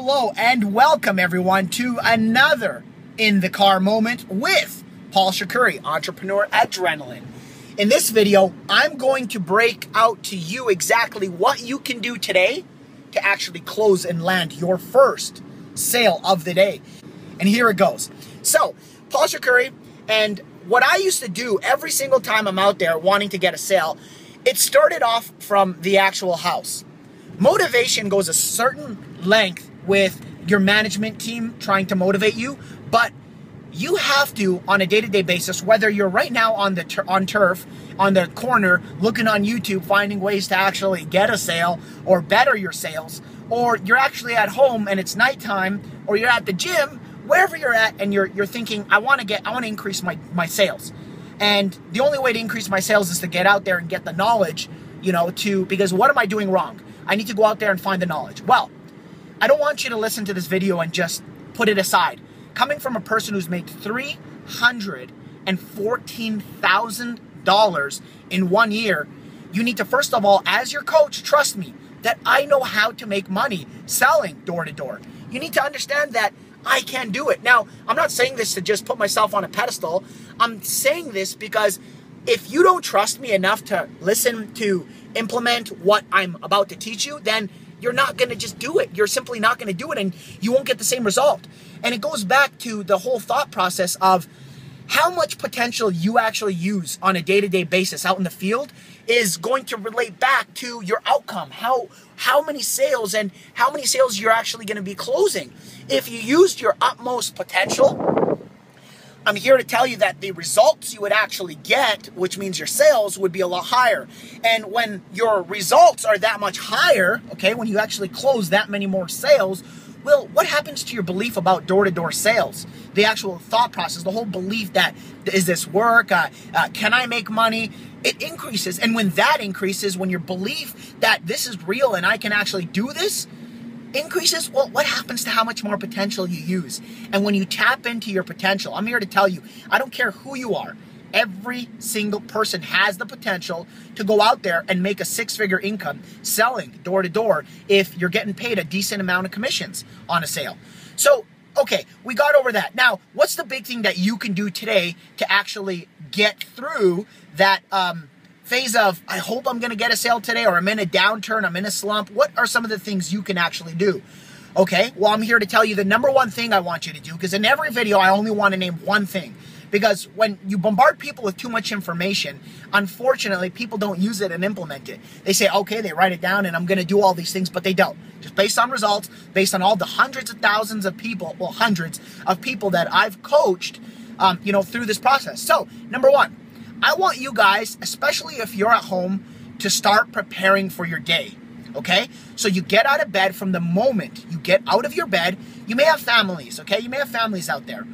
Hello and welcome everyone to another In the Car moment with Paul Shakuri, Entrepreneur Adrenaline. In this video, I'm going to break out to you exactly what you can do today to actually close and land your first sale of the day. And here it goes. So, Paul Shakuri, and what I used to do every single time I'm out there wanting to get a sale, it started off from the actual house. Motivation goes a certain length with your management team trying to motivate you, but you have to, on a day-to-day basis, whether you're right now on turf, on the corner, looking on YouTube, finding ways to actually get a sale or better your sales, or you're actually at home and it's nighttime, or you're at the gym, wherever you're at, and you're thinking, I want to increase my sales. And the only way to increase my sales is to get out there and get the knowledge, because what am I doing wrong? I need to go out there and find the knowledge. Well, I don't want you to listen to this video and just put it aside. Coming from a person who's made $314,000 in 1 year, you need to, first of all, as your coach, trust me, that I know how to make money selling door to door. You need to understand that I can do it. Now, I'm not saying this to just put myself on a pedestal. I'm saying this because if you don't trust me enough to listen to implement what I'm about to teach you, then you're not going to just do it. You're simply not going to do it, and you won't get the same result. And it goes back to the whole thought process of how much potential you actually use on a day-to-day basis out in the field is going to relate back to your outcome. How many sales and how many sales you're actually going to be closing. If you used your utmost potential, I'm here to tell you that the results you would actually get, which means your sales, would be a lot higher. And when your results are that much higher, okay, when you actually close that many more sales, well, what happens to your belief about door-to-door sales? The actual thought process, the whole belief that, is this work? Can I make money? It increases. And when that increases, when your belief that this is real and I can actually do this increases, well, what happens to how much more potential you use? And when you tap into your potential, I'm here to tell you, I don't care who you are, every single person has the potential to go out there and make a six-figure income selling door to door if you're getting paid a decent amount of commissions on a sale. So, okay, we got over that. Now, what's the big thing that you can do today to actually get through that phase of, I hope I'm going to get a sale today, or I'm in a downturn, I'm in a slump? What are some of the things you can actually do? Okay, well, I'm here to tell you the number one thing I want you to do, because in every video, I only want to name one thing. Because when you bombard people with too much information, unfortunately, people don't use it and implement it. They say, okay, they write it down and I'm going to do all these things, but they don't. Just based on results, based on all the hundreds of thousands of people, well, hundreds of people that I've coached, through this process. So, number one, I want you guys, especially if you're at home, to start preparing for your day, okay? So you get out of bed. From the moment you get out of your bed, you may have families, okay? You may have families out there.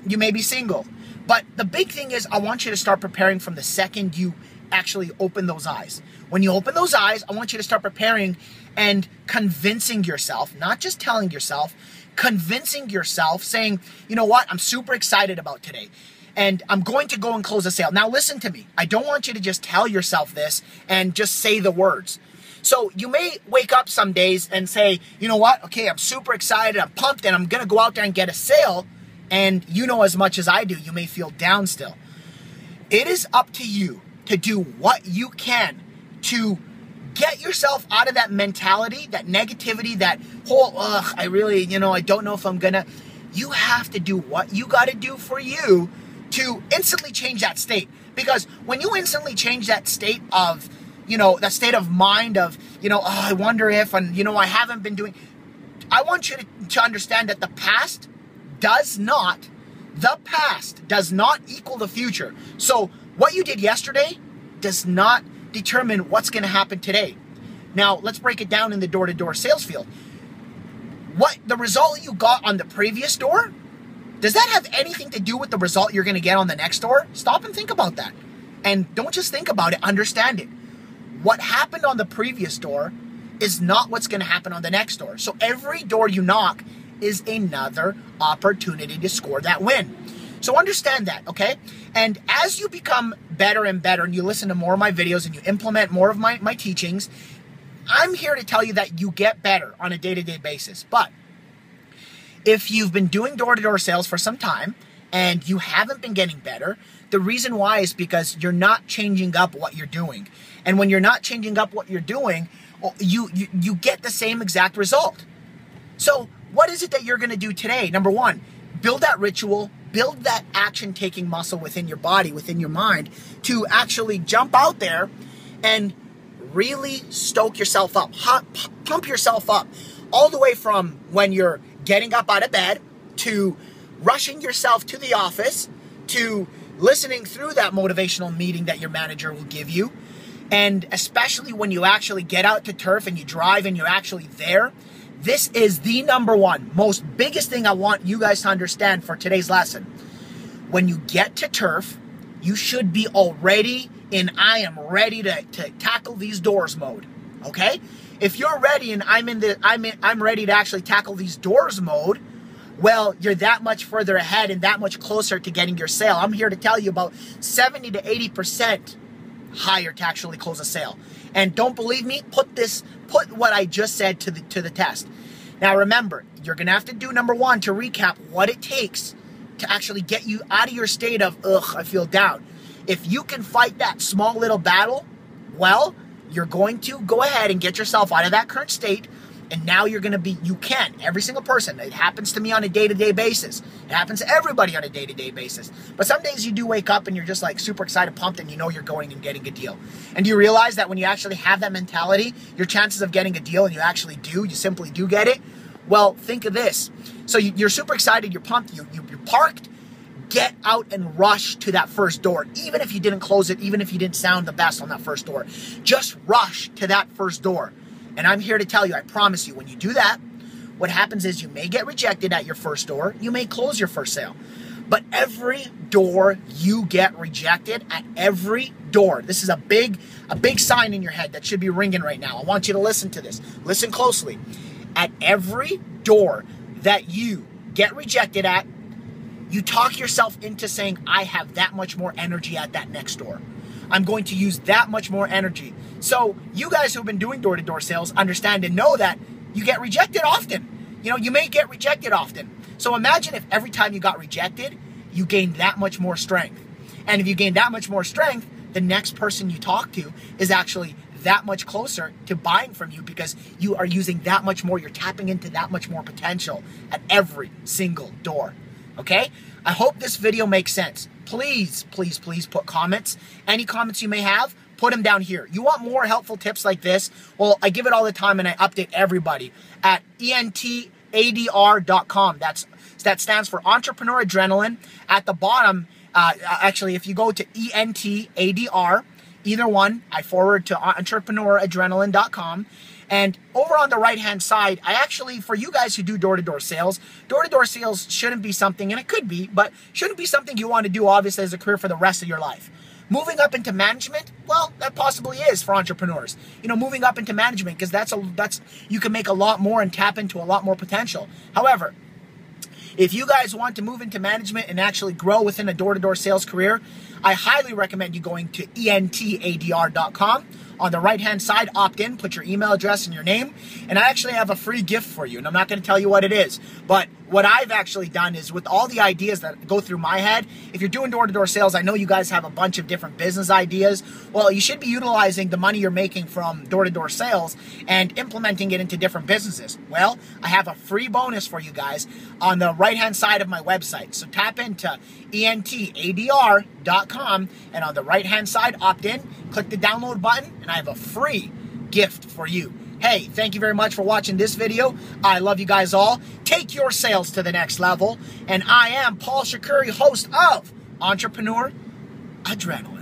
You may be single. But the big thing is, I want you to start preparing from the second you actually open those eyes. When you open those eyes, I want you to start preparing and convincing yourself, not just telling yourself, convincing yourself, saying, you know what, I'm super excited about today, and I'm going to go and close a sale. Now listen to me. I don't want you to just tell yourself this and just say the words. So you may wake up some days and say, you know what, okay, I'm super excited, I'm pumped, and I'm going to go out there and get a sale. And you know as much as I do, you may feel down still. It is up to you to do what you can to get yourself out of that mentality, that negativity, that whole, I really, I don't know if I'm gonna. You have to do what you got to do for you to instantly change that state. Because when you instantly change that state of, that state of mind of, I wonder if, and, I haven't been doing. I want you to understand that the past does not equal the future. So what you did yesterday does not determine what's going to happen today. Now, let's break it down in the door-to-door sales field. What the result you got on the previous door, does that have anything to do with the result you're going to get on the next door? Stop and think about that. And don't just think about it, understand it. What happened on the previous door is not what's going to happen on the next door. So every door you knock is another opportunity to score that win. So understand that, okay? And as you become better and better, and you listen to more of my videos and you implement more of my teachings, I'm here to tell you that you get better on a day-to-day basis. But If you've been doing door-to-door sales for some time and you haven't been getting better, the reason why is because you're not changing up what you're doing. And when you're not changing up what you're doing, you get the same exact result. So what is it that you're going to do today? Number one, build that ritual, build that action-taking muscle within your body, within your mind, to actually jump out there and really stoke yourself up, pump yourself up, all the way from when you're getting up out of bed, to rushing yourself to the office, to listening through that motivational meeting that your manager will give you, and especially when you actually get out to turf and you drive and you're actually there. This is the number one, most biggest thing I want you guys to understand for today's lesson. When you get to turf, you should be already in I am ready to tackle these doors mode, okay? If you're ready and I'm ready to actually tackle these doors mode, well, you're that much further ahead and that much closer to getting your sale. I'm here to tell you about 70 to 80% higher to actually close a sale. And don't believe me? Put what I just said to the test. Now remember, you're gonna have to do number one, to recap, what it takes to actually get you out of your state of, ugh, I feel down. If you can fight that small little battle, well, you're going to go ahead and get yourself out of that current state. And now you're going to be, you can, every single person. It happens to me on a day-to-day basis. It happens to everybody on a day-to-day basis. But some days you do wake up and you're just like super excited, pumped, and you know you're going and getting a deal. And do you realize that when you actually have that mentality, your chances of getting a deal, and you actually do, you simply do get it? Well, think of this. So you're super excited, you're pumped, you're parked. Get out and rush to that first door. Even if you didn't close it, even if you didn't sound the best on that first door, just rush to that first door. And I'm here to tell you, I promise you, when you do that, what happens is you may get rejected at your first door. You may close your first sale. But every door you get rejected, at every door, this is a big sign in your head that should be ringing right now. I want you to listen to this. Listen closely. At every door that you get rejected at, you talk yourself into saying, I have that much more energy at that next door. I'm going to use that much more energy. So you guys who've been doing door-to-door sales understand and know that you get rejected often. You know, you may get rejected often. So imagine if every time you got rejected, you gained that much more strength. And if you gain that much more strength, the next person you talk to is actually that much closer to buying from you, because you are using that much more, you're tapping into that much more potential at every single door. Okay? I hope this video makes sense. Please, please, please put comments. Any comments you may have, put them down here. You want more helpful tips like this? Well, I give it all the time and I update everybody at entadr.com. That stands for Entrepreneur Adrenaline. At the bottom, actually, if you go to entadr, either one, I forward to entrepreneuradrenaline.com. And over on the right-hand side, I actually, for you guys who do door-to-door sales shouldn't be something, and it could be, but shouldn't be something you want to do, obviously, as a career for the rest of your life. Moving up into management, well, that possibly is for entrepreneurs. You know, moving up into management, because that's you can make a lot more and tap into a lot more potential. However, if you guys want to move into management and actually grow within a door-to-door sales career, I highly recommend you going to entadr.com. On the right-hand side, opt in, put your email address and your name, and I actually have a free gift for you, and I'm not going to tell you what it is, but what I've actually done is, with all the ideas that go through my head, if you're doing door-to-door sales, I know you guys have a bunch of different business ideas. Well, you should be utilizing the money you're making from door-to-door sales and implementing it into different businesses. Well, I have a free bonus for you guys on the right-hand side of my website. So tap into entadr.com, and on the right-hand side, opt in, click the download button, and I have a free gift for you. Hey, thank you very much for watching this video. I love you guys all. Take your sales to the next level. And I am Paul Shakuri, host of Entrepreneur Adrenaline.